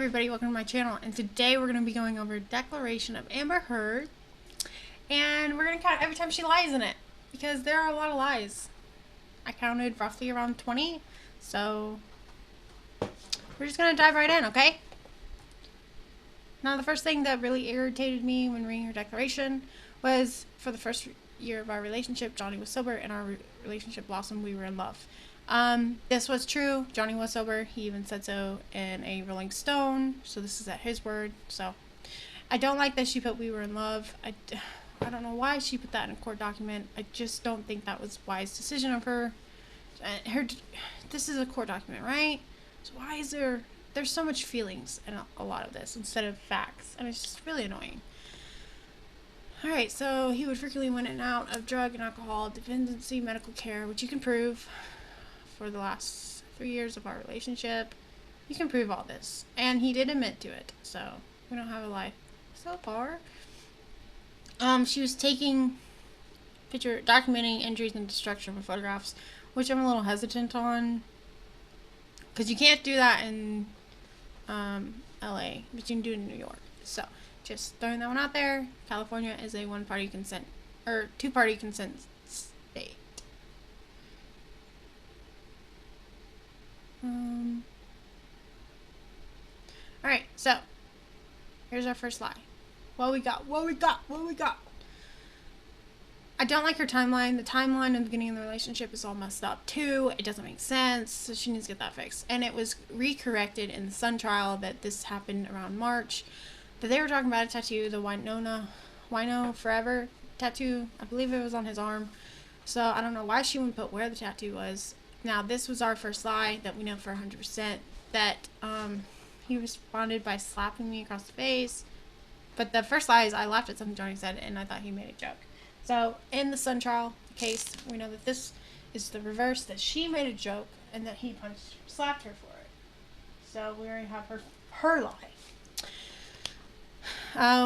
everybody, welcome to my channel, and today we're going to be going over Declaration of Amber Heard, and we're going to count every time she lies in it, because there are a lot of lies. I counted roughly around 20, so we're just going to dive right in, okay? Now, the first thing that really irritated me when reading her declaration was, for the first year of our relationship, Johnny was sober, and our relationship blossomed. We were in love. This was true. Johnny was sober. He even said so in a Rolling Stone. So this is at his word. So I don't like that she put "we were in love." I don't know why she put that in a court document. I just don't think that was a wise decision of her. This is a court document, right? So why is there's so much feelings in a lot of this instead of facts, and it's just really annoying. Alright, so he would frequently went in and out of drug and alcohol dependency medical care, which you can prove. For the last 3 years of our relationship, you can prove all this, and he did admit to it, so we don't have a lie so far. She was documenting injuries and destruction with photographs, which I'm a little hesitant on, because you can't do that in LA, but you can do it in New York. So just throwing that one out there. California is a two-party consent state. Alright, so here's our first lie. What we got? I don't like her timeline. The timeline in the beginning of the relationship is all messed up too. It doesn't make sense, so she needs to get that fixed. And it was recorrected in the Sun trial that this happened around March. That they were talking about a tattoo, the Wino Forever tattoo. I believe it was on his arm. So I don't know why she wouldn't put where the tattoo was. Now, this was our first lie that we know for 100% that he responded by slapping me across the face. But the first lie is I laughed at something Johnny said, and I thought he made a joke. So, in the Sun trial case, we know that this is the reverse, that she made a joke, and that he slapped her for it. So, we already have her lie.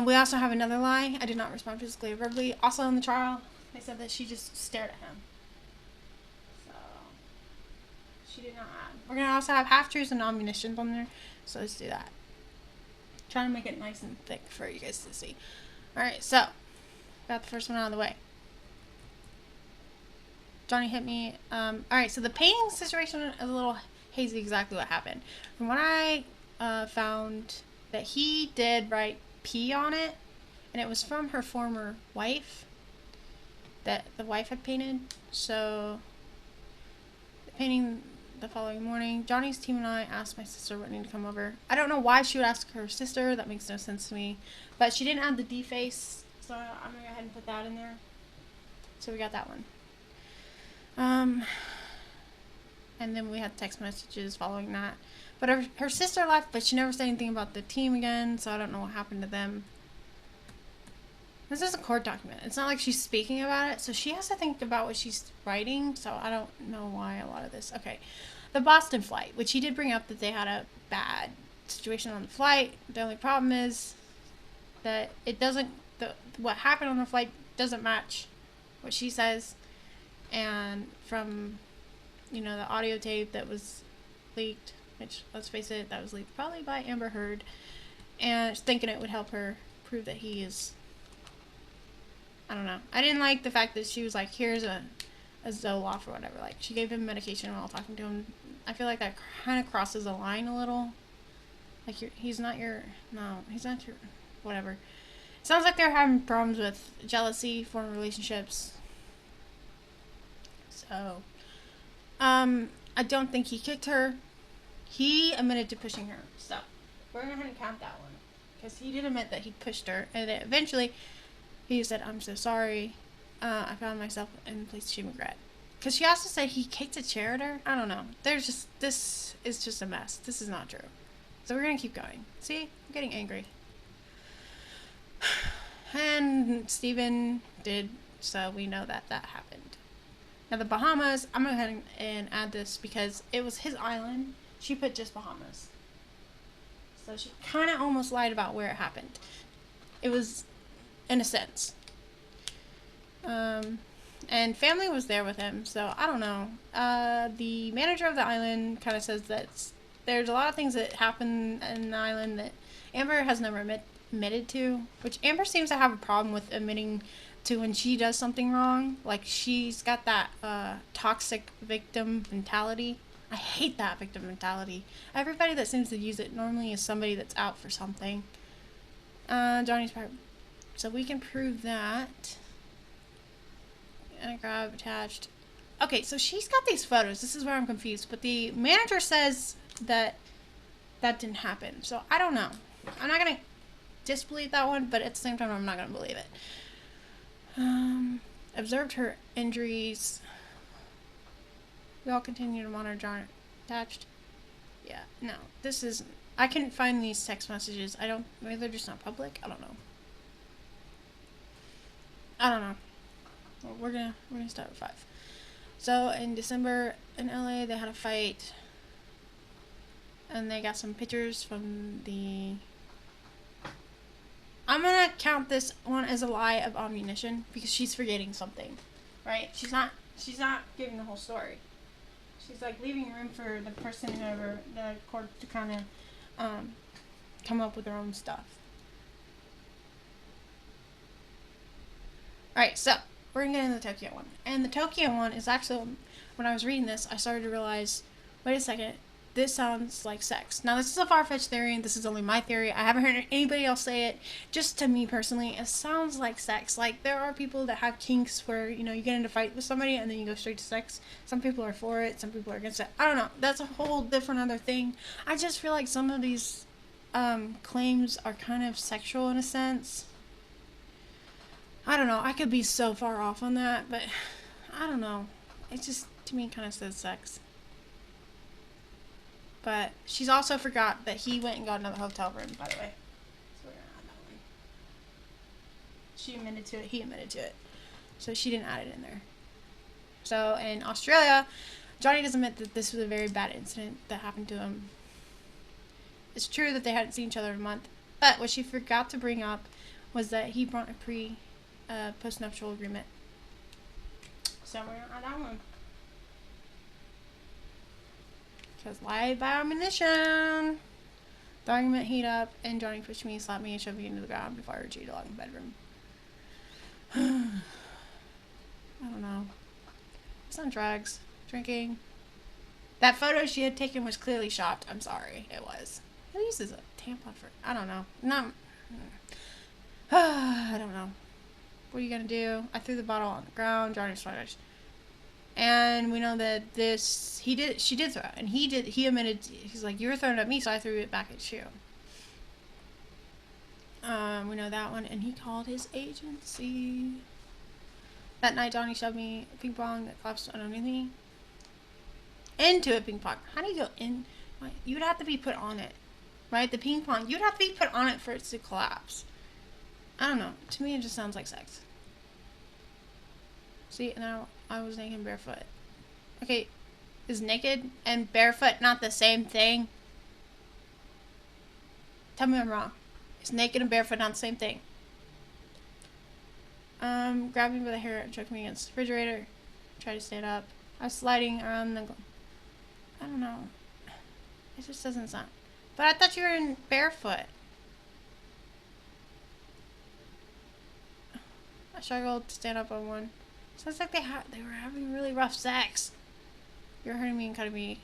We also have another lie. I did not respond physically or verbally. Also in the trial, they said that she just stared at him. She did not add. We're going to also have half-truths and omissions on there, so let's do that. Trying to make it nice and thick for you guys to see. Alright, so, got the first one out of the way. Johnny hit me. Alright, so the painting situation is a little hazy exactly what happened. From what I found, that he did write P on it, and it was from her former wife, that the wife had painted. So, the painting the following morning, Johnny's team and I asked my sister Whitney to come over. I don't know why she would ask her sister. That makes no sense to me. But she didn't add the deface, so I'm going to go ahead and put that in there. So we got that one. And then we had text messages following that. But her sister left, but she never said anything about the team again, so I don't know what happened to them. This is a court document. It's not like she's speaking about it, so she has to think about what she's writing, so I don't know why a lot of this. Okay. The Boston flight, which he did bring up that they had a bad situation on the flight. The only problem is that it doesn't, what happened on the flight doesn't match what she says. And from, the audio tape that was leaked, which, let's face it, that was leaked probably by Amber Heard, and thinking it would help her prove that he is, I don't know. I didn't like the fact that she was like, here's a Zoloft or whatever. Like, she gave him medication while talking to him. I feel like that kind of crosses the line a little. Like, he's not your, whatever. It sounds like they're having problems with jealousy, former relationships. So, I don't think he kicked her. He admitted to pushing her. So, we're going to count that one. Because he did admit that he pushed her. And then eventually, he said, I'm so sorry. I found myself in a place she regret. Because she also said he kicked a chair at her. I don't know. This is just a mess. This is not true. So we're going to keep going. See? I'm getting angry. And Steven did, so we know that happened. Now the Bahamas, I'm going to go ahead and add this because it was his island. She put just Bahamas. So she kind of almost lied about where it happened. It was, in a sense. And family was there with him, so I don't know. The manager of the island kind of says that there's a lot of things that happen in the island that Amber has never admitted to, which Amber seems to have a problem with admitting to when she does something wrong. Like, she's got that toxic victim mentality. I hate that victim mentality. Everybody that seems to use it normally is somebody that's out for something. Johnny's part. So we can prove that. And grab attached. Okay, so she's got these photos. This is where I'm confused. But the manager says that that didn't happen. So I don't know. I'm not going to disbelieve that one, but at the same time, I'm not going to believe it. Observed her injuries. We all continue to monitor John attached. Yeah, no. This is... I couldn't find these text messages. Maybe they're just not public? I don't know. Well, we're gonna start with 5. So in December in LA they had a fight, and they got some pictures from the... I'm gonna count this one as a lie of omission because she's forgetting something, right? She's not giving the whole story. She's like leaving room for the person whoever the court to kind of come up with their own stuff. Alright, so we're gonna get into the Tokyo one. And the Tokyo one is actually, when I was reading this, I started to realize, wait a second, this sounds like sex. Now, this is a far-fetched theory, and this is only my theory. I haven't heard anybody else say it. Just to me personally, it sounds like sex. Like, there are people that have kinks where, you get into a fight with somebody and then you go straight to sex. Some people are for it, some people are against it. I don't know. That's a whole different other thing. I just feel like some of these claims are kind of sexual in a sense. I don't know. I could be so far off on that, but I don't know. It just, to me, kind of says sex. But she's also forgot that he went and got another hotel room, by the way. So we're going to add that one. She admitted to it. He admitted to it. So she didn't add it in there. So in Australia, Johnny does admit that this was a very bad incident that happened to him. It's true that they hadn't seen each other in a month. But what she forgot to bring up was that he brought a postnuptial agreement. So we're going to add that one. Because lie by omission. The argument heat up, and Johnny pushed me, slapped me, and shoved me into the ground before I retreated along the bedroom. I don't know. It's on drugs. Drinking. That photo she had taken was clearly shopped. I'm sorry. It was. Who uses a tampon for... I don't know. I don't know. What are you going to do? I threw the bottle on the ground. Johnny started... And we know that she did throw it. And he admitted, he's like, you were throwing it at me, so I threw it back at you. We know that one. And he called his agency. That night, Johnny shoved me a ping pong that collapsed underneath me. Into a ping pong. How do you go in? You would have to be put on it. Right? The ping pong. You'd have to be put on it for it to collapse. I don't know. To me, it just sounds like sex. See, now I was naked and barefoot. Okay, is naked and barefoot not the same thing? Tell me I'm wrong. Is naked and barefoot not the same thing? Grabbed me by the hair and choked me against the refrigerator. Tried to stand up. I was sliding around the... I don't know. It just doesn't sound... But I thought you were in barefoot. I struggled to stand up on one. Sounds like they were having really rough sex. You're hurting me and cutting me.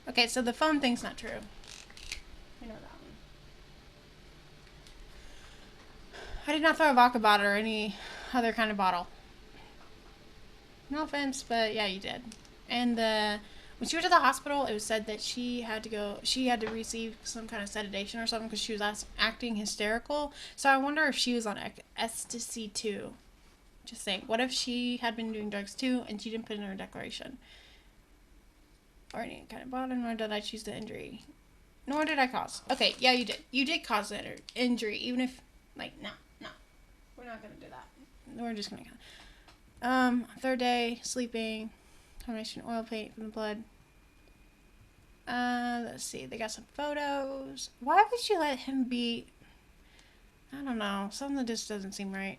Okay, so the phone thing's not true. We know that one. I did not throw a vodka bottle or any other kind of bottle. No offense, but yeah, you did. And when she went to the hospital, it was said that she had to receive some kind of sedation or something because she was acting hysterical. So I wonder if she was on ecstasy too. Just saying. What if she had been doing drugs too and she didn't put in her declaration? Or any kind of bottom, nor did I choose the injury. Nor did I cause. Okay, yeah, you did. You did cause the injury, even if, like, no. We're not going to do that. We're just going to... Third day, sleeping... Combination oil paint from the blood. Let's see. They got some photos. Why would you let him be... I don't know. Something just doesn't seem right.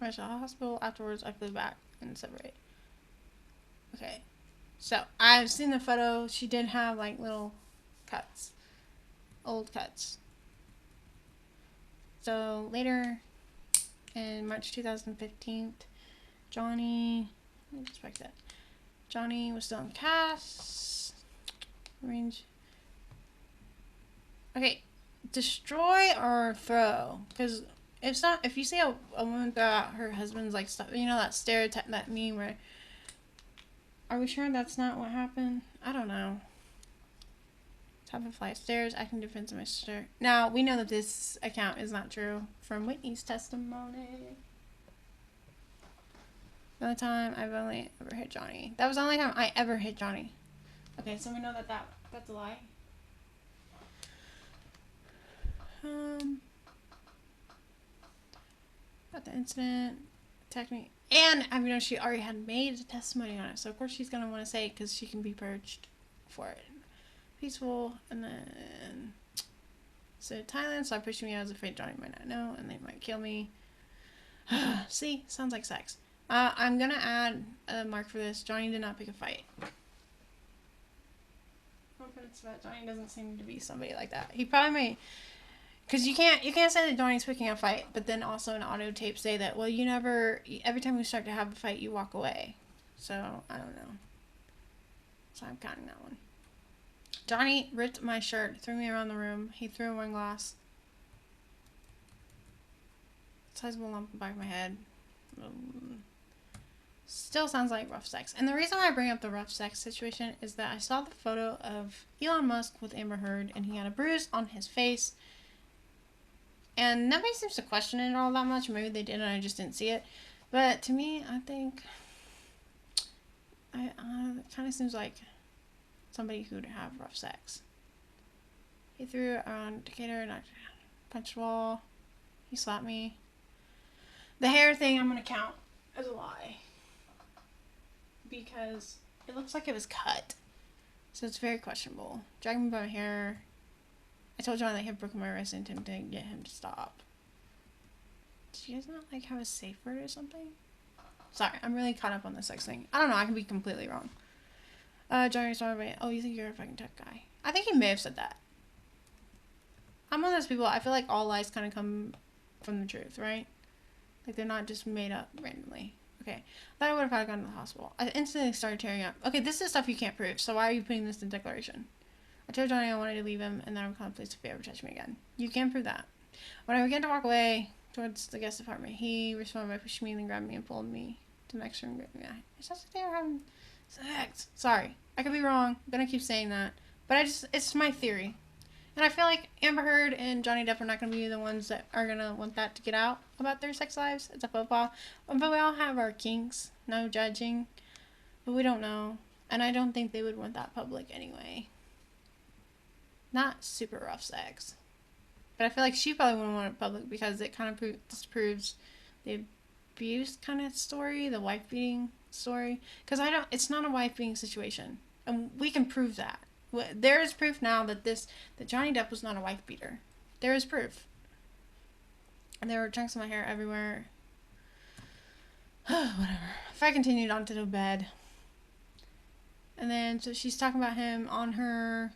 Rushed to the hospital. Afterwards, I flew back and separated. Okay. So, I've seen the photo. She did have, like, little cuts. Old cuts. So, later, in March 2015, Johnny... Let me just check that. Johnny was still in cast. Range. Okay. Destroy or throw? Because if you see a woman throw out her husband's, like, stuff, you know, that stereotype, that meme where... Are we sure that's not what happened? I don't know. Top of flight stairs, acting defense of my sister. Now, we know that this account is not true from Whitney's testimony. The only time I've only ever hit Johnny. That was the only time I ever hit Johnny. Okay, so we know that that's a lie. About the incident, attacked me. And I mean, she already had made a testimony on it, so of course she's gonna want to say it because she can be purged for it. Peaceful, and then so Thailand. So I pushed me. I was afraid Johnny might not know, and they might kill me. See, sounds like sex. I'm gonna add a mark for this. Johnny did not pick a fight. Confidence about Johnny doesn't seem to be somebody like that. He probably may. Because you can't say that Johnny's picking a fight, but then also an audio tape say that, well, you never, every time we start to have a fight, you walk away. So, I don't know. So I'm counting that one. Johnny ripped my shirt, threw me around the room. He threw a wine glass. Sizable lump in the back of my head. Still sounds like rough sex. And the reason why I bring up the rough sex situation is that I saw the photo of Elon Musk with Amber Heard, and he had a bruise on his face. And nobody seems to question it all that much. Maybe they did and I just didn't see it. But to me, I think it kind of seems like somebody who would have rough sex. He threw it around Decatur and I punched the wall. He slapped me. The hair thing I'm going to count as a lie. Because it looks like it was cut. So it's very questionable. Dragging me by my hair. I told John that I had broken my wrist and attempted to get him to stop. Did you guys not, like, have a safe word or something? Sorry, I'm really caught up on the sex thing. I don't know, I can be completely wrong. Johnny started by, oh, you think you're a fucking tough guy. I think he may have said that. I'm one of those people, I feel like all lies kind of come from the truth, right? Like, they're not just made up randomly. Okay, I thought I would have had gone to the hospital. I instantly started tearing up. Okay, this is stuff you can't prove, so why are you putting this in declaration? I told Johnny I wanted to leave him, and then I would call the police if he ever touched me again. You can't prove that. When I began to walk away towards the guest apartment, he responded by pushing me and then grabbed me and pulled me to the next room. Yeah, it sounds like they were having sex. Sorry, I could be wrong. I'm gonna keep saying that, but it's my theory. And I feel like Amber Heard and Johnny Depp are not gonna be the ones that are gonna want that to get out about their sex lives. It's a football. But we all have our kinks. No judging. But we don't know. And I don't think they would want that public anyway. Not super rough sex. But I feel like she probably wouldn't want it public because it kind of disproves the abuse kind of story, the wife beating story. Because it's not a wife beating situation. And we can prove that. There is proof now that Johnny Depp was not a wife beater. There is proof. And there were chunks of my hair everywhere. Whatever. If I continued on to the bed. And then, so she's talking about him on her...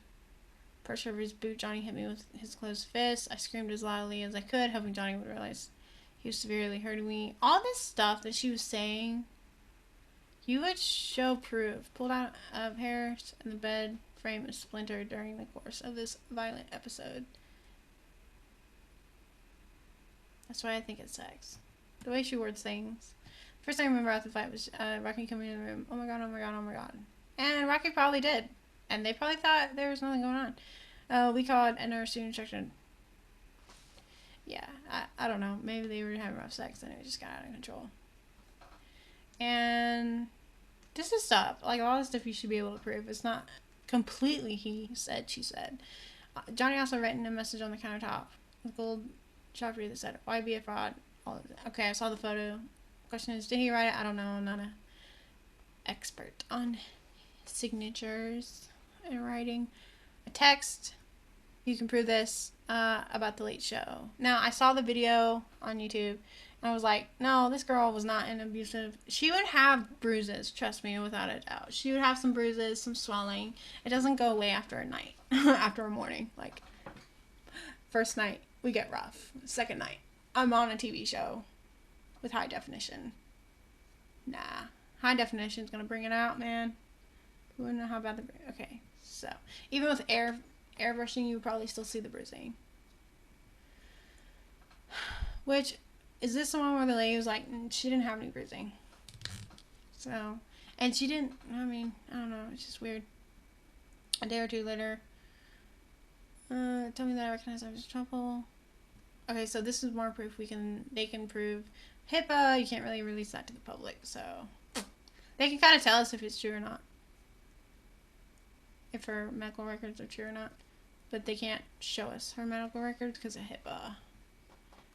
pressure of his boot. Johnny hit me with his closed fist. I screamed as loudly as I could, hoping Johnny would realize he was severely hurting me. All this stuff that she was saying, you would show proof. Pulled out of hairs and the bed frame is splintered during the course of this violent episode. That's why I think it's sex. The way she words things. First thing I remember after the fight was Rocky coming in the room. Oh my god, oh my god, oh my god. And Rocky probably did. And they probably thought there was nothing going on. We called a nurse who instructed. Yeah, I don't know. Maybe they were having rough sex and it just got out of control. And this is stuff. Like, a lot of stuff you should be able to prove. It's not completely he said, she said. Johnny also written a message on the countertop with gold sharpie that said, why be a fraud? Okay, I saw the photo. Question is, did he write it? I don't know. I'm not an expert on signatures and writing. A text you can prove this about the Late Show. Now, I saw the video on YouTube, and I was like, no, this girl was not an abusive. She would have bruises, trust me, without a doubt. She would have some bruises, some swelling. It doesn't go away after a night, after a morning. Like, first night, we get rough. Second night, I'm on a TV show with high definition. Nah, high definition is going to bring it out, man. You wouldn't know how bad the... Okay, so, even with airbrushing, you would probably still see the bruising. Which, is this the one where the lady was like, she didn't have any bruising. So, and she didn't, I mean, I don't know, it's just weird. A day or two later, tell me that I recognize I was in trouble. Okay, so this is more proof they can prove HIPAA. You can't really release that to the public, so they can kind of tell us if it's true or not. If her medical records are true or not. But they can't show us her medical records because of HIPAA.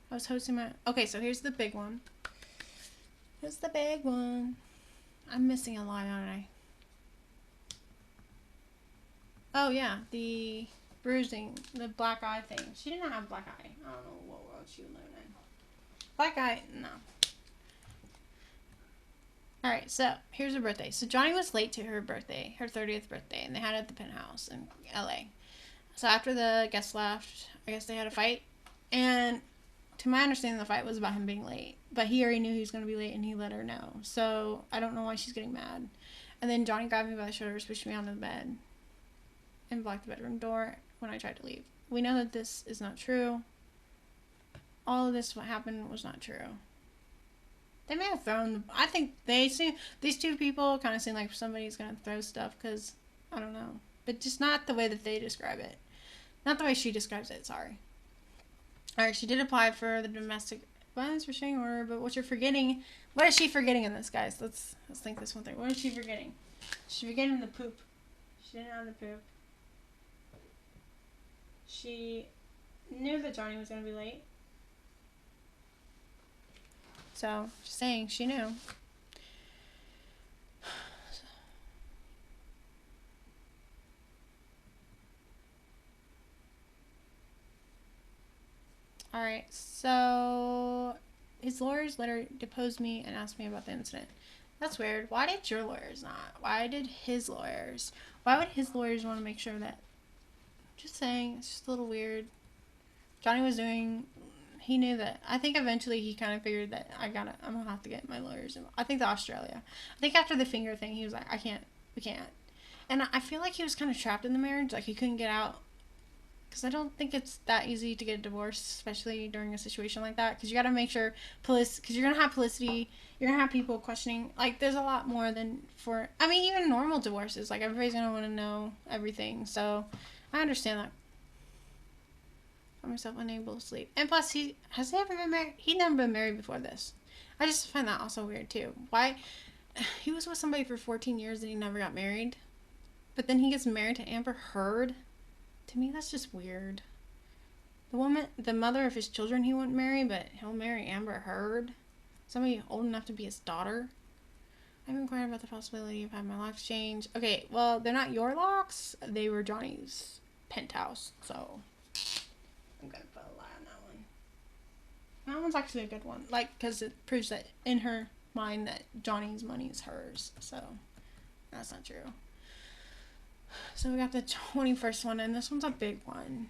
I was hosting my... Okay, so here's the big one. Here's the big one. I'm missing a line, aren't I? Oh, yeah. The bruising. The black eye thing. She didn't have black eye. I don't know what world she would live in. Black eye, no. Alright, so here's her birthday. So Johnny was late to her birthday, her 30th birthday, and they had it at the penthouse in LA. So after the guests left, I guess they had a fight. And to my understanding, the fight was about him being late. But he already knew he was going to be late, and he let her know. So I don't know why she's getting mad. And then Johnny grabbed me by the shoulders, pushed me onto the bed, and blocked the bedroom door when I tried to leave. We know that this is not true. All of this, what happened, was not true. They may have thrown... I think they seem... These two people kind of seem like somebody's going to throw stuff, because, I don't know. But just not the way that they describe it. Not the way she describes it, sorry. Alright, she did apply for the domestic violence restraining order, but what you're forgetting... What is she forgetting in this, guys? Let's think this one thing. What is she forgetting? She's forgetting the poop. She didn't have the poop. She knew that Johnny was going to be late. So, just saying, she knew. Alright, so his lawyers later deposed me and asked me about the incident. That's weird. Why did your lawyers not? Why did his lawyers? Why would his lawyers want to make sure that... Just saying, it's just a little weird. Johnny was doing... He knew that. I think eventually he kind of figured that I'm going to have to get my lawyers involved. I think the Australia. I think after the finger thing, he was like, we can't. And I feel like he was kind of trapped in the marriage. Like, he couldn't get out. Because I don't think it's that easy to get a divorce, especially during a situation like that. Because you got to make sure, because you're going to have publicity, you're going to have people questioning. Like, there's a lot more than for, I mean, even normal divorces. Like, everybody's going to want to know everything. So, I understand that. I found myself unable to sleep. And plus, has he ever been married? He'd never been married before this. I just find that also weird, too. Why? He was with somebody for 14 years and he never got married. But then he gets married to Amber Heard. To me, that's just weird. The mother of his children he wouldn't marry, but he'll marry Amber Heard. Somebody old enough to be his daughter. I've inquired about the possibility of having my locks changed. Okay, well, they're not your locks. They were Johnny's penthouse, so I'm gonna put a lie on that one. That one's actually a good one, like, because it proves that in her mind that Johnny's money is hers, so that's not true. So we got the 21st one, and this one's a big one.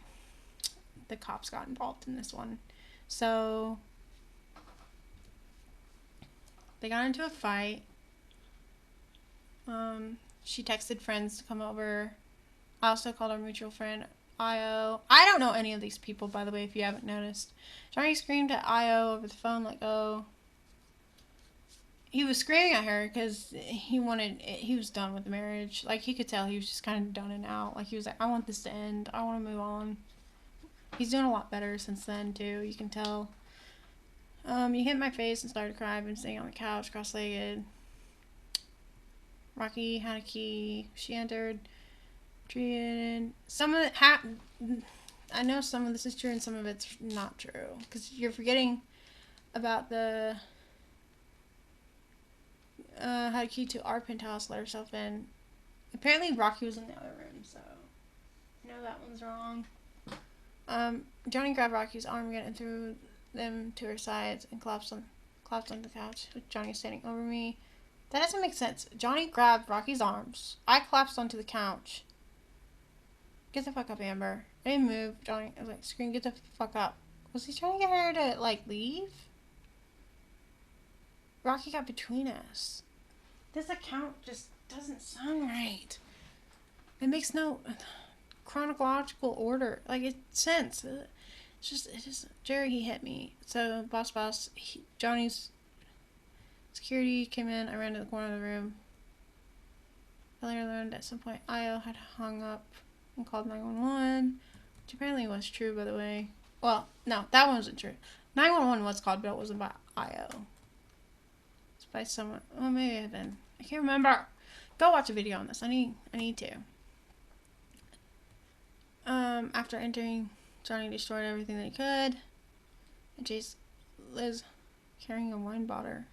The cops got involved in this one. So they got into a fight. She texted friends to come over. I also called our mutual friend, Io. I don't know any of these people, by the way, if you haven't noticed. Johnny screamed at Io over the phone, like, oh. He was screaming at her because he was done with the marriage. Like, he could tell he was just kind of done and out. Like, he was like, I want this to end. I want to move on. He's doing a lot better since then, too. You can tell. He hit my face and started crying. I've been sitting on the couch, cross-legged. Rocky had a key. She entered. Treated. Some of it I know some of this is true and some of it's not true. Because you're forgetting about the... had a key to our penthouse, let herself in. Apparently Rocky was in the other room, so I know that one's wrong. Johnny grabbed Rocky's arm again and threw them to her sides and collapsed on the couch with Johnny standing over me. That doesn't make sense. Johnny grabbed Rocky's arms. I collapsed onto the couch. Get the fuck up, Amber. I didn't move. Johnny, I was like, scream, get the fuck up. Was he trying to get her to, like, leave? Rocky got between us. This account just doesn't sound right. It makes no chronological order. Like, it's sense. It's just, Jerry, he hit me. So, boss, Johnny's security came in. I ran to the corner of the room. I later learned at some point Io had hung up and called 911, which apparently was true, by the way. Well, no, that one wasn't true. 911 was called, but it wasn't by Io. It's by someone. Oh, maybe it had been. I can't remember. Go watch a video on this. I need to. After entering, Johnny destroyed everything that he could. And Liz carrying a wine bottle.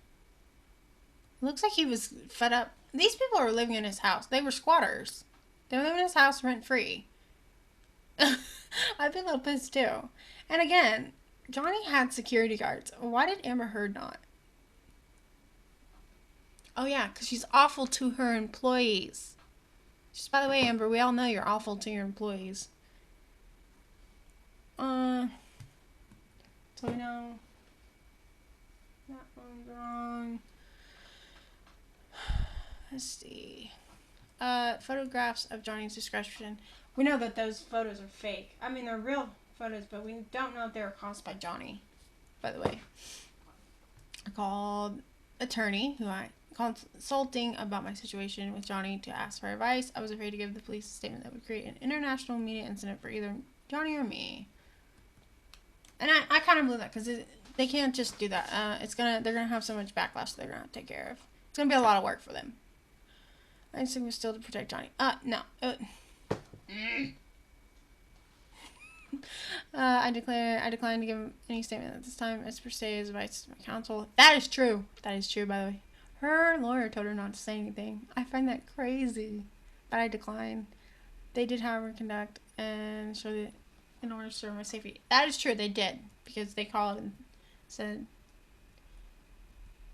It looks like he was fed up. These people are living in his house. They were squatters. They were living in his house rent-free. I'd be a little pissed too. And again, Johnny had security guards. Why did Amber Heard not? Oh yeah, because she's awful to her employees. Just by the way, Amber, we all know you're awful to your employees. So we know that one's wrong. Let's see. Photographs of Johnny's description. We know that those photos are fake. I mean, they're real photos, but we don't know if they were caused by Johnny. By the way, I called attorney who I consulting about my situation with Johnny to ask for advice. I was afraid to give the police a statement that would create an international media incident for either Johnny or me. And I kind of believe that because they can't just do that. They're gonna have so much backlash they're gonna have to take care of. It's gonna be a lot of work for them. I think we're still to protect Johnny. No. I declined to give him any statement at this time as per se as advice to my counsel. That is true. That is true, by the way. Her lawyer told her not to say anything. I find that crazy. But I declined. They did, however, conduct and show that in order to serve my safety. That is true, they did. Because they called and said,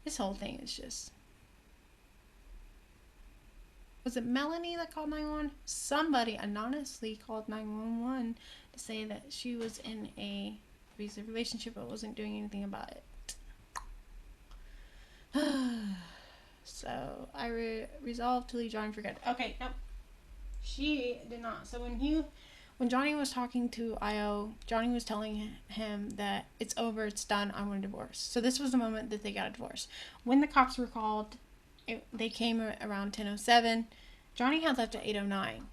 this whole thing is just... Was it Melanie that called 911? Somebody anonymously called 911 to say that she was in a abusive relationship but wasn't doing anything about it. So I resolved to leave Johnny for good. Okay, nope. She did not. So when Johnny was talking to Io, Johnny was telling him that it's over, it's done, I want a divorce. So this was the moment that they got a divorce. When the cops were called, they came around 10:07. Johnny had left at 8:09.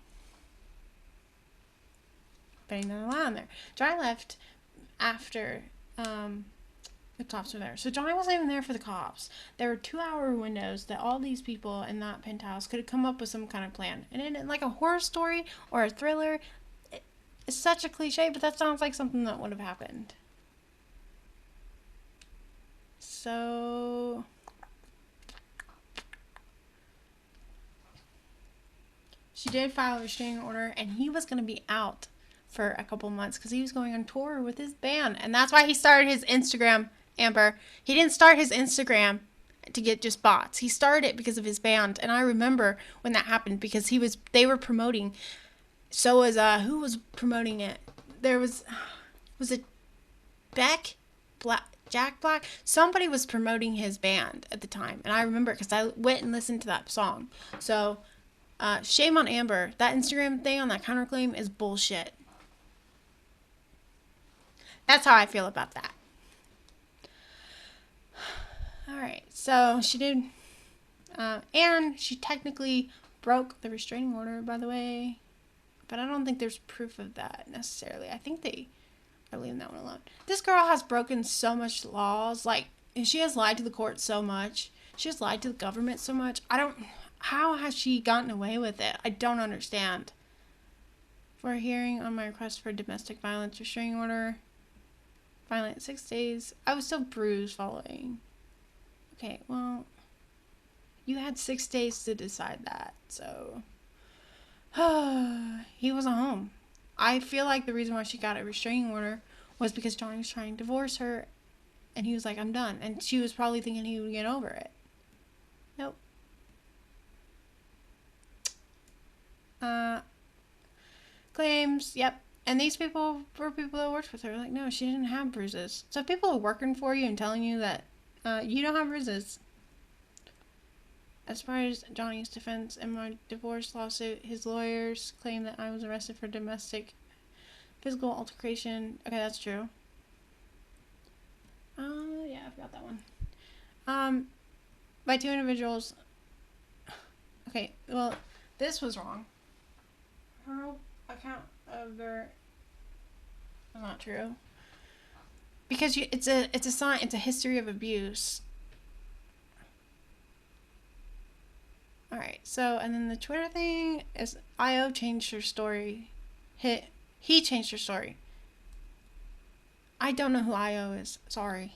Putting that line there. Johnny left after the cops were there. So Johnny wasn't even there for the cops. There were 2-hour windows that all these people in that penthouse could have come up with some kind of plan. And in like a horror story or a thriller, it's such a cliche, but that sounds like something that would have happened. So... she did file a restraining order, and he was going to be out for a couple months because he was going on tour with his band. And that's why he started his Instagram, Amber. He didn't start his Instagram to get just bots. He started it because of his band. And I remember when that happened because they were promoting. So was, who was promoting it? Was it Beck? Jack Black? Somebody was promoting his band at the time. And I remember because I went and listened to that song. So... shame on Amber. That Instagram thing on that counterclaim is bullshit. That's how I feel about that. Alright, so she did... and she technically broke the restraining order, by the way. But I don't think there's proof of that, necessarily. I think they are leaving that one alone. This girl has broken so much laws. Like, and she has lied to the court so much. She has lied to the government so much. How has she gotten away with it? I don't understand. For a hearing on my request for domestic violence restraining order, violent 6 days, I was still bruised following. Okay, well, you had 6 days to decide that, so he wasn't home. I feel like the reason why she got a restraining order was because Johnny was trying to divorce her, and he was like, I'm done. And she was probably thinking he would get over it. Nope. Claims, yep. And these people were people that worked with her. Like, no, she didn't have bruises. So if people are working for you and telling you that you don't have bruises. As far as Johnny's defense in my divorce lawsuit, his lawyers claim that I was arrested for domestic physical altercation. Okay, that's true. Yeah, I forgot that one. By two individuals. Okay, well, this was wrong. Her account of their. Not true. Because it's a sign. It's a history of abuse. All right. So and then the Twitter thing is IO changed her story. He changed her story. I don't know who IO is. Sorry.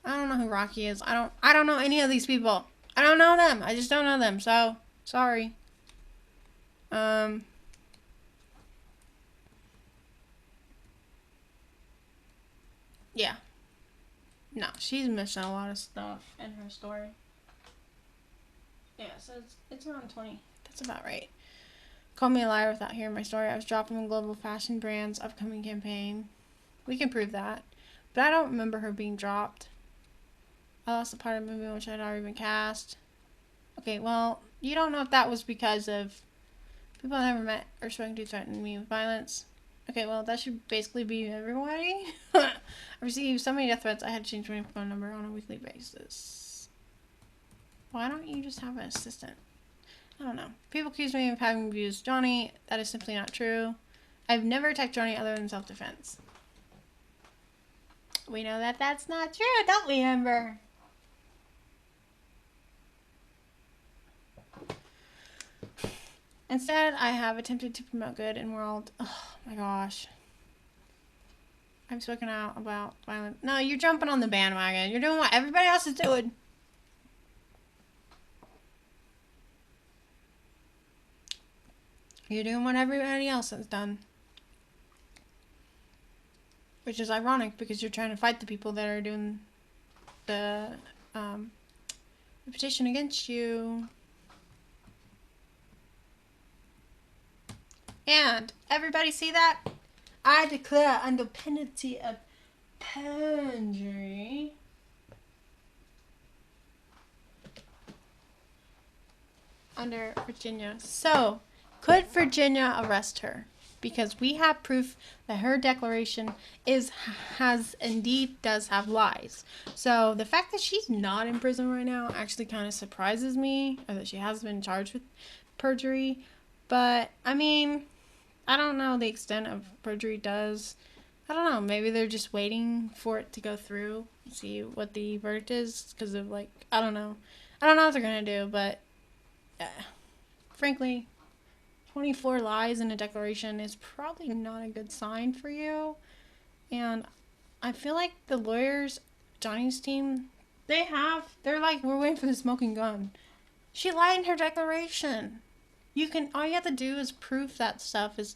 I don't know who Rocky is. I don't know any of these people. I don't know them. I just don't know them. So sorry. Yeah. No, she's missing a lot of stuff in her story. Yeah, so it's around 20. That's about right. Call me a liar without hearing my story. I was dropping the global fashion brand's upcoming campaign. We can prove that. But I don't remember her being dropped. I lost a part of the movie in which I'd already been cast. Okay, well, you don't know if that was because of people I never met or spoken to threatening me with violence. Okay, well, that should basically be everybody. I received so many death threats, I had to change my phone number on a weekly basis. Why don't you just have an assistant? I don't know. People accuse me of having abused Johnny. That is simply not true. I've never attacked Johnny other than self-defense. We know that that's not true, don't we, Amber? Instead, I have attempted to promote good in world. Oh my gosh. I've spoken out about violence. No, you're jumping on the bandwagon. You're doing what everybody else is doing. You're doing what everybody else has done. Which is ironic because you're trying to fight the people that are doing the petition against you. And everybody see that? I declare under penalty of perjury. Under Virginia. So, could Virginia arrest her? Because we have proof that her declaration does have lies. So the fact that she's not in prison right now actually kind of surprises me, or that she has been charged with perjury. But I mean, I don't know the extent of perjury does. I don't know. Maybe they're just waiting for it to go through, see what the verdict is, because of like I don't know what they're gonna do, but frankly. 24 lies in a declaration is probably not a good sign for you. And I feel like the lawyers, Johnny's team, they're like, we're waiting for the smoking gun. She lied in her declaration. All you have to do is prove that stuff is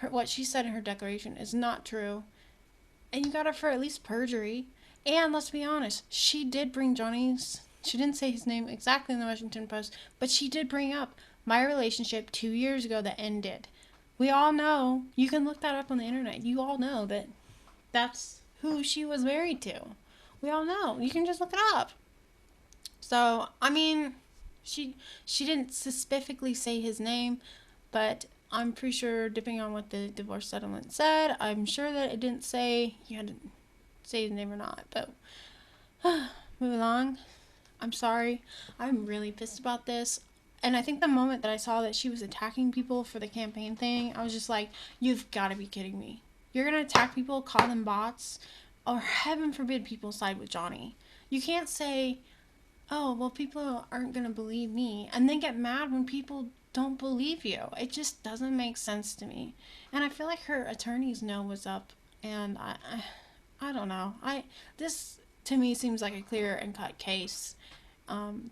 what she said in her declaration is not true. And you got her for at least perjury. And let's be honest, she did bring she didn't say his name exactly in the Washington Post, but she did bring up my relationship 2 years ago that ended. We all know, you can look that up on the internet. You all know that that's who she was married to. We all know. You can just look it up. So, I mean, she didn't specifically say his name, but I'm pretty sure, depending on what the divorce settlement said, I'm sure that it didn't say you had to say his name or not. But, move along. I'm sorry. I'm really pissed about this. And I think the moment that I saw that she was attacking people for the campaign thing, I was just like, you've got to be kidding me. You're going to attack people, call them bots, or heaven forbid people side with Johnny. You can't say, oh, well, people aren't going to believe me, and then get mad when people don't believe you. It just doesn't make sense to me. And I feel like her attorneys know what's up, and I don't know. This, to me, seems like a clear and cut case.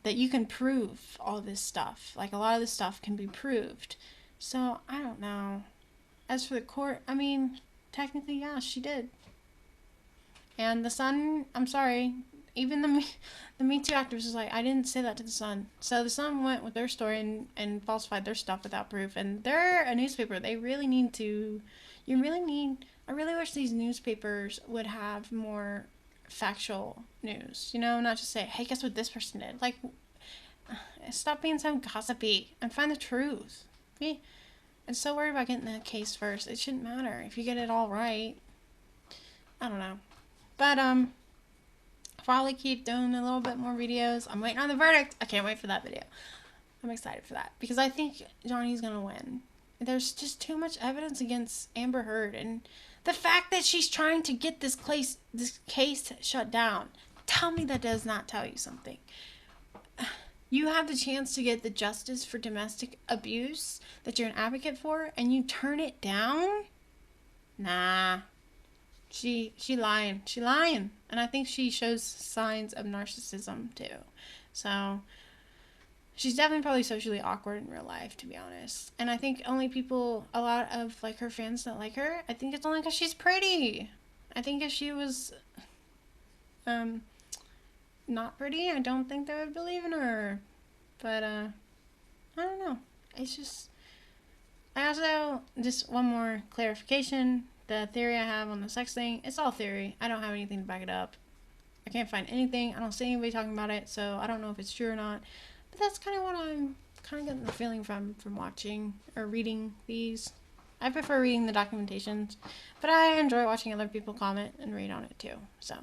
That you can prove all this stuff. Like, a lot of this stuff can be proved. So, I don't know. as for the court, I mean, technically, yeah, she did. And the Sun, I'm sorry, even the Me Too activist was like, I didn't say that to the Sun. So the Sun went with their story and falsified their stuff without proof. And they're a newspaper. They really need to, I really wish these newspapers would have more factual news. You know, not just say, hey, guess what this person did? Like, stop being so gossipy and find the truth. Me, I'm so worried about getting the case first. It shouldn't matter if you get it all right. I don't know. But, I'll probably keep doing a little bit more videos. I'm waiting on the verdict. I can't wait for that video. I'm excited for that because I think Johnny's gonna win. There's just too much evidence against Amber Heard, and the fact that she's trying to get this case shut down. Tell me that does not tell you something. You have the chance to get the justice for domestic abuse that you're an advocate for, and you turn it down? Nah. She lying. She lying. And I think she shows signs of narcissism too. So she's definitely probably socially awkward in real life, to be honest. And I think only people, a lot of like her fans that like her, I think it's only because she's pretty. I think if she was not pretty, I don't think they would believe in her. But I don't know. It's just, I also, just one more clarification. The theory I have on the sex thing, it's all theory. I don't have anything to back it up. I can't find anything. I don't see anybody talking about it, so I don't know if it's true or not. But that's kind of what I'm kind of getting the feeling from watching or reading these. I prefer reading the documentations, but I enjoy watching other people comment and read on it too. So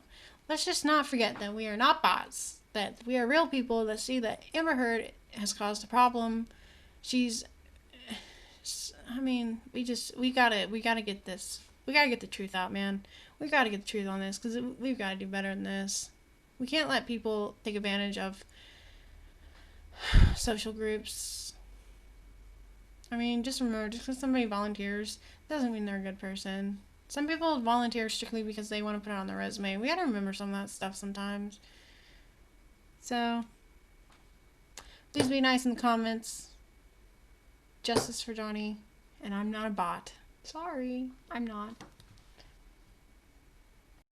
let's just not forget that we are not bots. That we are real people that see that Amber Heard has caused a problem. She's, I mean, we gotta get this. We gotta get the truth out, man. We gotta get the truth on this because we've got to do better than this. We can't let people take advantage of social groups. I mean, just remember, just because somebody volunteers doesn't mean they're a good person. Some people volunteer strictly because they want to put it on their resume. We gotta remember some of that stuff sometimes. So, please be nice in the comments. Justice for Johnny. And I'm not a bot. Sorry, I'm not.